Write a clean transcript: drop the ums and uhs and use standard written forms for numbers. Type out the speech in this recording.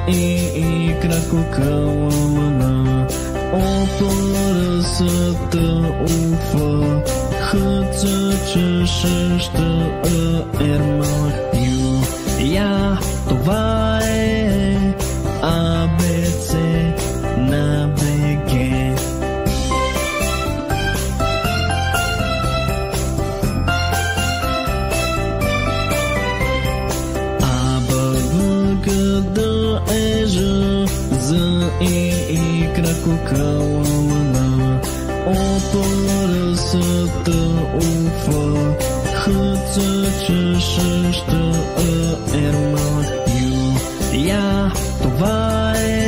и кракокълна, опоръсата уфа, хъцъчъща ермах ю. Я, това е АБЦ на БГ. Къда е ж, за и кракокълна, опоръсата уфа, хъцъчъща ермах ю. Я, това е